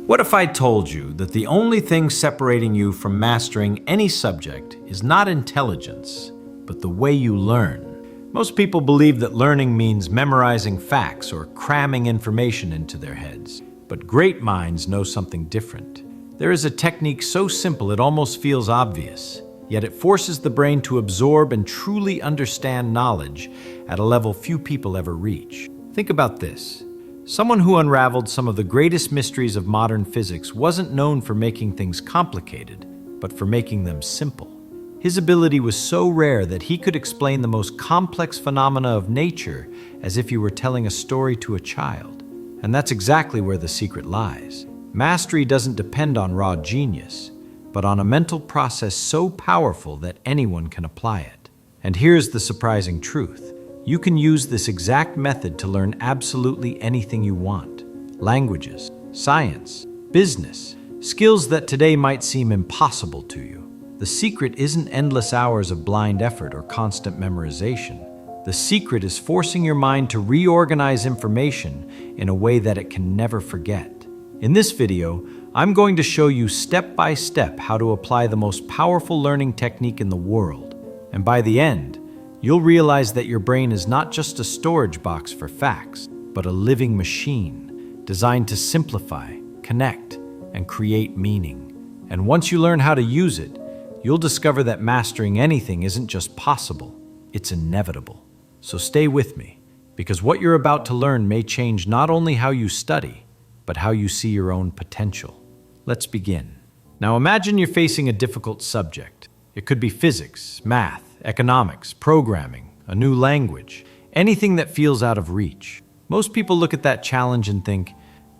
What if I told you that the only thing separating you from mastering any subject is not intelligence, but the way you learn? Most people believe that learning means memorizing facts or cramming information into their heads. But great minds know something different. There is a technique so simple it almost feels obvious, yet it forces the brain to absorb and truly understand knowledge at a level few people ever reach. Think about this. Someone who unraveled some of the greatest mysteries of modern physics wasn't known for making things complicated, but for making them simple. His ability was so rare that he could explain the most complex phenomena of nature as if you were telling a story to a child. And that's exactly where the secret lies. Mastery doesn't depend on raw genius, but on a mental process so powerful that anyone can apply it. And here's the surprising truth. You can use this exact method to learn absolutely anything you want. Languages, science, business, skills that today might seem impossible to you. The secret isn't endless hours of blind effort or constant memorization. The secret is forcing your mind to reorganize information in a way that it can never forget. In this video, I'm going to show you step by step how to apply the most powerful learning technique in the world. And by the end, you'll realize that your brain is not just a storage box for facts, but a living machine designed to simplify, connect, and create meaning. And once you learn how to use it, you'll discover that mastering anything isn't just possible, it's inevitable. So stay with me, because what you're about to learn may change not only how you study, but how you see your own potential. Let's begin. Now imagine you're facing a difficult subject. It could be physics, math, economics, programming, a new language, anything that feels out of reach. Most people look at that challenge and think,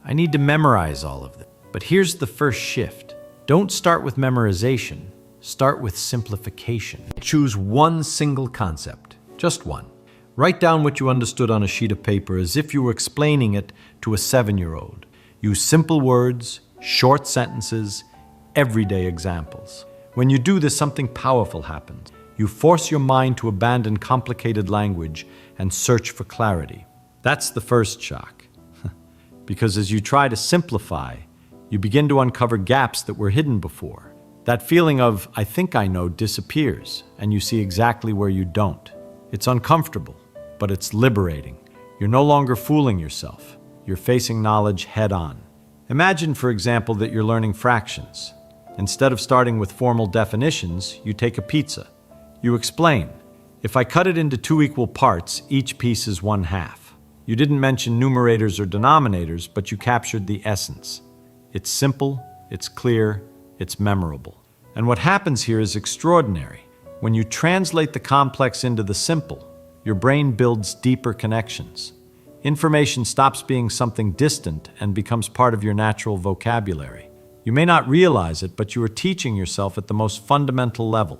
I need to memorize all of them. But here's the first shift. Don't start with memorization. Start with simplification. Choose one single concept, just one. Write down what you understood on a sheet of paper as if you were explaining it to a 7-year-old. Use simple words, short sentences, everyday examples. When you do this, something powerful happens. You force your mind to abandon complicated language and search for clarity. That's the first shock. Because as you try to simplify, you begin to uncover gaps that were hidden before. That feeling of, I think I know, disappears, and you see exactly where you don't. It's uncomfortable, but it's liberating. You're no longer fooling yourself. You're facing knowledge head on. Imagine, for example, that you're learning fractions. Instead of starting with formal definitions, you take a pizza. You explain, if I cut it into 2 equal parts, each piece is 1/2. You didn't mention numerators or denominators, but you captured the essence. It's simple, it's clear, it's memorable. And what happens here is extraordinary. When you translate the complex into the simple, your brain builds deeper connections. Information stops being something distant and becomes part of your natural vocabulary. You may not realize it, but you are teaching yourself at the most fundamental level.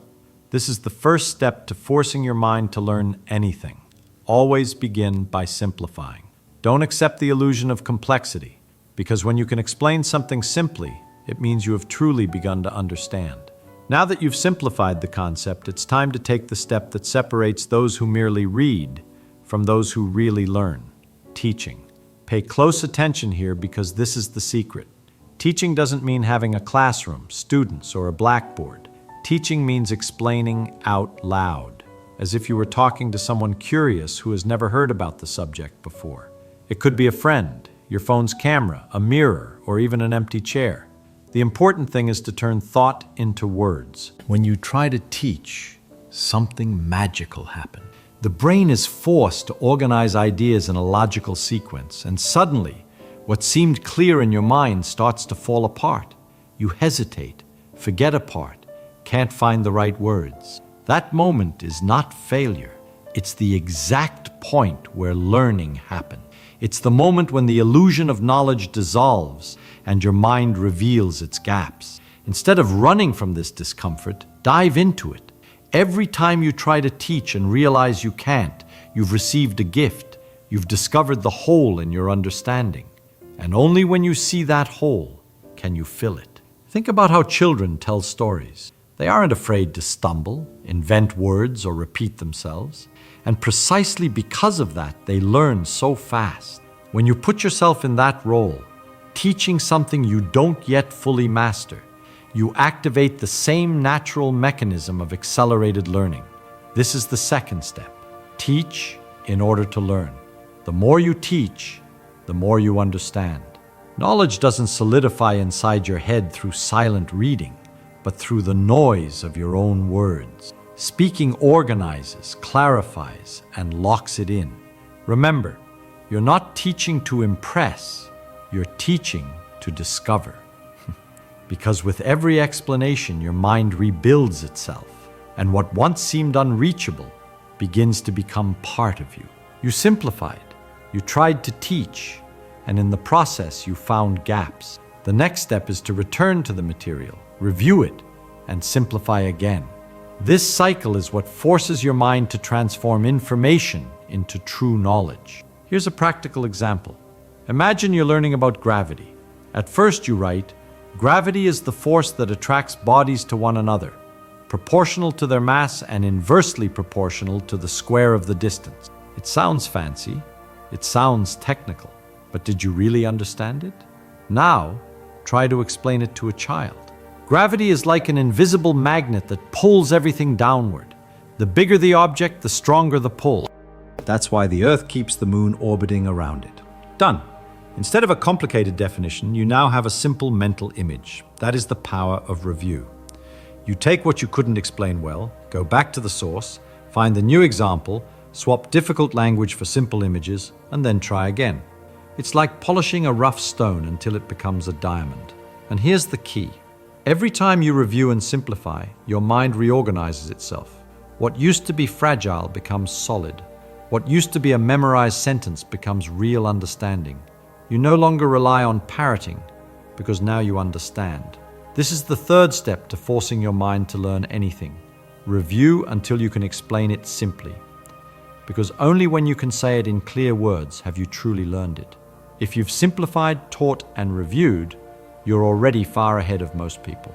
This is the first step to forcing your mind to learn anything. Always begin by simplifying. Don't accept the illusion of complexity, because when you can explain something simply, it means you have truly begun to understand. Now that you've simplified the concept, it's time to take the step that separates those who merely read from those who really learn: teaching. Pay close attention here, because this is the secret. Teaching doesn't mean having a classroom, students, or a blackboard. Teaching means explaining out loud, as if you were talking to someone curious who has never heard about the subject before. It could be a friend, your phone's camera, a mirror, or even an empty chair. The important thing is to turn thought into words. When you try to teach, something magical happens. The brain is forced to organize ideas in a logical sequence, and suddenly, what seemed clear in your mind starts to fall apart. You hesitate, forget a part, can't find the right words. That moment is not failure. It's the exact point where learning happens. It's the moment when the illusion of knowledge dissolves and your mind reveals its gaps. Instead of running from this discomfort, dive into it. Every time you try to teach and realize you can't, you've received a gift. You've discovered the hole in your understanding. And only when you see that hole can you fill it. Think about how children tell stories. They aren't afraid to stumble, invent words, or repeat themselves. And precisely because of that, they learn so fast. When you put yourself in that role, teaching something you don't yet fully master, you activate the same natural mechanism of accelerated learning. This is the second step. Teach in order to learn. The more you teach, the more you understand. Knowledge doesn't solidify inside your head through silent reading, but through the noise of your own words. Speaking organizes, clarifies, and locks it in. Remember, you're not teaching to impress, you're teaching to discover. Because with every explanation, your mind rebuilds itself, and what once seemed unreachable begins to become part of you. You simplified, you tried to teach, and in the process, you found gaps. The next step is to return to the material, review it, and simplify again. This cycle is what forces your mind to transform information into true knowledge. Here's a practical example. Imagine you're learning about gravity. At first you write, gravity is the force that attracts bodies to one another, proportional to their mass and inversely proportional to the square of the distance. It sounds fancy, it sounds technical, but did you really understand it? Now, try to explain it to a child. Gravity is like an invisible magnet that pulls everything downward. The bigger the object, the stronger the pull. That's why the Earth keeps the Moon orbiting around it. Done. Instead of a complicated definition, you now have a simple mental image. That is the power of review. You take what you couldn't explain well, go back to the source, find the new example, swap difficult language for simple images, and then try again. It's like polishing a rough stone until it becomes a diamond. And here's the key. Every time you review and simplify, your mind reorganizes itself. What used to be fragile becomes solid. What used to be a memorized sentence becomes real understanding. You no longer rely on parroting, because now you understand. This is the third step to forcing your mind to learn anything. Review until you can explain it simply. Because only when you can say it in clear words have you truly learned it. If you've simplified, taught, and reviewed, you're already far ahead of most people.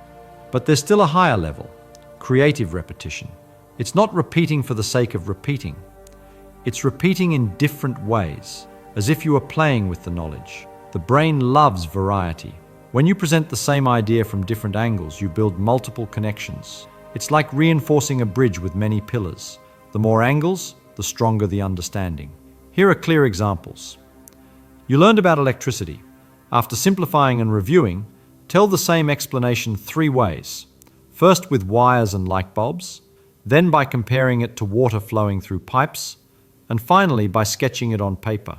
But there's still a higher level, creative repetition. It's not repeating for the sake of repeating. It's repeating in different ways, as if you were playing with the knowledge. The brain loves variety. When you present the same idea from different angles, you build multiple connections. It's like reinforcing a bridge with many pillars. The more angles, the stronger the understanding. Here are clear examples. You learned about electricity. After simplifying and reviewing, tell the same explanation 3 ways. First with wires and light bulbs, then by comparing it to water flowing through pipes, and finally by sketching it on paper.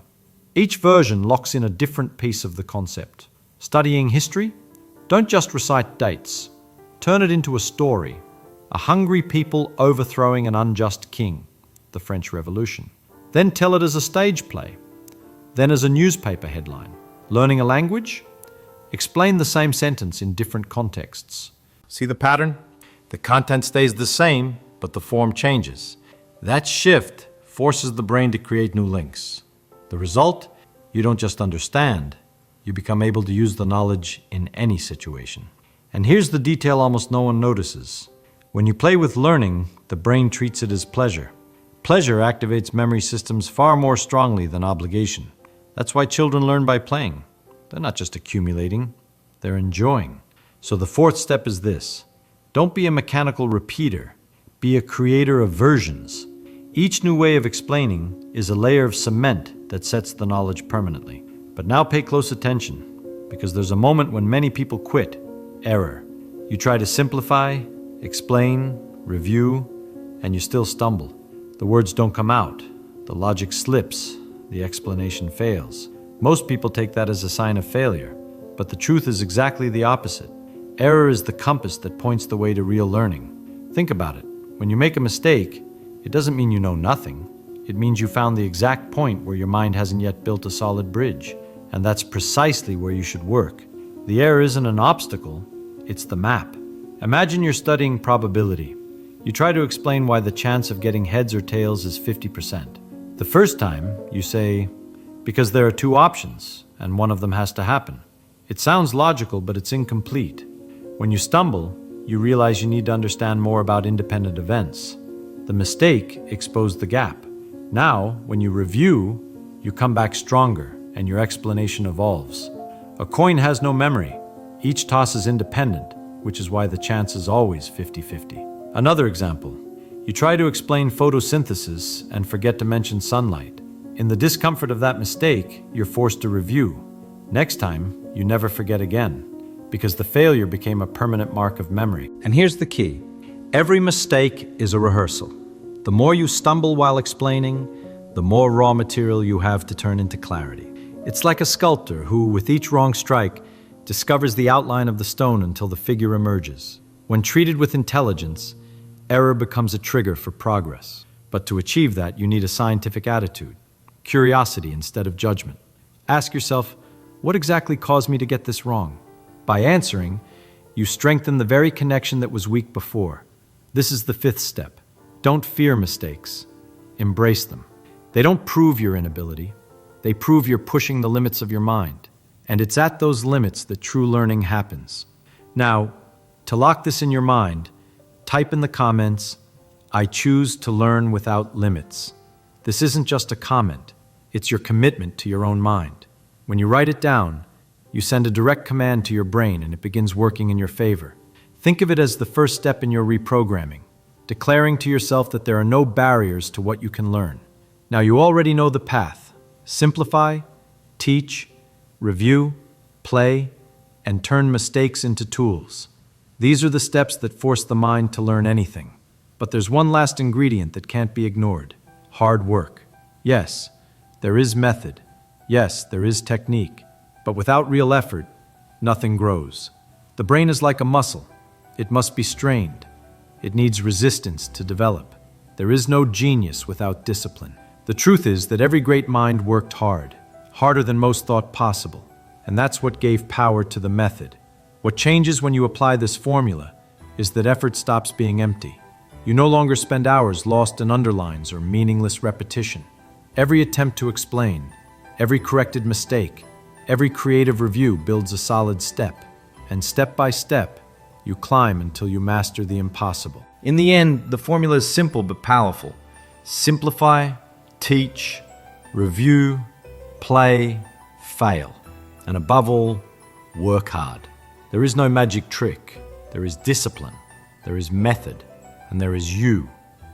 Each version locks in a different piece of the concept. Studying history? Don't just recite dates. Turn it into a story. A hungry people overthrowing an unjust king, the French Revolution. Then tell it as a stage play. Then as a newspaper headline. Learning a language? Explain the same sentence in different contexts. See the pattern? The content stays the same, but the form changes. That shift forces the brain to create new links. The result? You don't just understand, you become able to use the knowledge in any situation. And here's the detail almost no one notices. When you play with learning, the brain treats it as pleasure. Pleasure activates memory systems far more strongly than obligation. That's why children learn by playing. They're not just accumulating, they're enjoying. So the fourth step is this. Don't be a mechanical repeater. Be a creator of versions. Each new way of explaining is a layer of cement that sets the knowledge permanently. But now pay close attention, because there's a moment when many people quit. Error. You try to simplify, explain, review, and you still stumble. The words don't come out. The logic slips. The explanation fails. Most people take that as a sign of failure, but the truth is exactly the opposite. Error is the compass that points the way to real learning. Think about it. When you make a mistake, it doesn't mean you know nothing. It means you found the exact point where your mind hasn't yet built a solid bridge, and that's precisely where you should work. The error isn't an obstacle, it's the map. Imagine you're studying probability. You try to explain why the chance of getting heads or tails is 50%. The first time, you say, because there are 2 options, and one of them has to happen. It sounds logical, but it's incomplete. When you stumble, you realize you need to understand more about independent events. The mistake exposed the gap. Now, when you review, you come back stronger, and your explanation evolves. A coin has no memory. Each toss is independent, which is why the chance is always 50-50. Another example. You try to explain photosynthesis and forget to mention sunlight. In the discomfort of that mistake, you're forced to review. Next time, you never forget again, because the failure became a permanent mark of memory. And here's the key. Every mistake is a rehearsal. The more you stumble while explaining, the more raw material you have to turn into clarity. It's like a sculptor who, with each wrong strike, discovers the outline of the stone until the figure emerges. When treated with intelligence, error becomes a trigger for progress. But to achieve that, you need a scientific attitude, curiosity instead of judgment. Ask yourself, what exactly caused me to get this wrong? By answering, you strengthen the very connection that was weak before. This is the fifth step. Don't fear mistakes. Embrace them. They don't prove your inability. They prove you're pushing the limits of your mind. And it's at those limits that true learning happens. Now, to lock this in your mind, type in the comments, "I choose to learn without limits." This isn't just a comment. It's your commitment to your own mind. When you write it down, you send a direct command to your brain and it begins working in your favor. Think of it as the first step in your reprogramming, declaring to yourself that there are no barriers to what you can learn. Now you already know the path. Simplify, teach, review, play, and turn mistakes into tools. These are the steps that force the mind to learn anything. But there's one last ingredient that can't be ignored: hard work. Yes, there is method. Yes, there is technique. But without real effort, nothing grows. The brain is like a muscle. It must be strained. It needs resistance to develop. There is no genius without discipline. The truth is that every great mind worked hard, harder than most thought possible. And that's what gave power to the method. What changes when you apply this formula is that effort stops being empty. You no longer spend hours lost in underlines or meaningless repetition. Every attempt to explain, every corrected mistake, every creative review builds a solid step. And step by step, you climb until you master the impossible. In the end, the formula is simple but powerful. Simplify, teach, review, play, fail. And above all, work hard. There is no magic trick. There is discipline, there is method, and there is you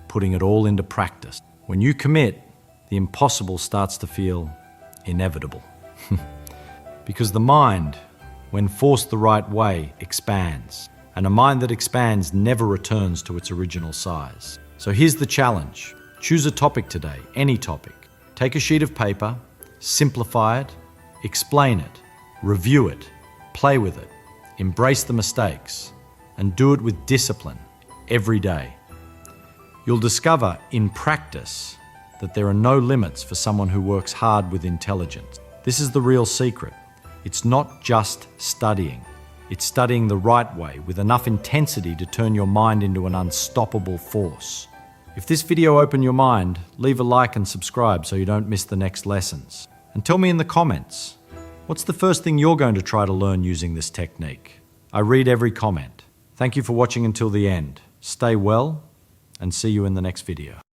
putting it all into practice. When you commit, the impossible starts to feel inevitable. Because the mind, when forced the right way, expands. And a mind that expands never returns to its original size. So here's the challenge. Choose a topic today, any topic. Take a sheet of paper, simplify it, explain it, review it, play with it, embrace the mistakes, and do it with discipline every day. You'll discover in practice that there are no limits for someone who works hard with intelligence. This is the real secret. It's not just studying. It's studying the right way with enough intensity to turn your mind into an unstoppable force. If this video opened your mind, leave a like and subscribe so you don't miss the next lessons. And tell me in the comments, what's the first thing you're going to try to learn using this technique? I read every comment. Thank you for watching until the end. Stay well, and see you in the next video.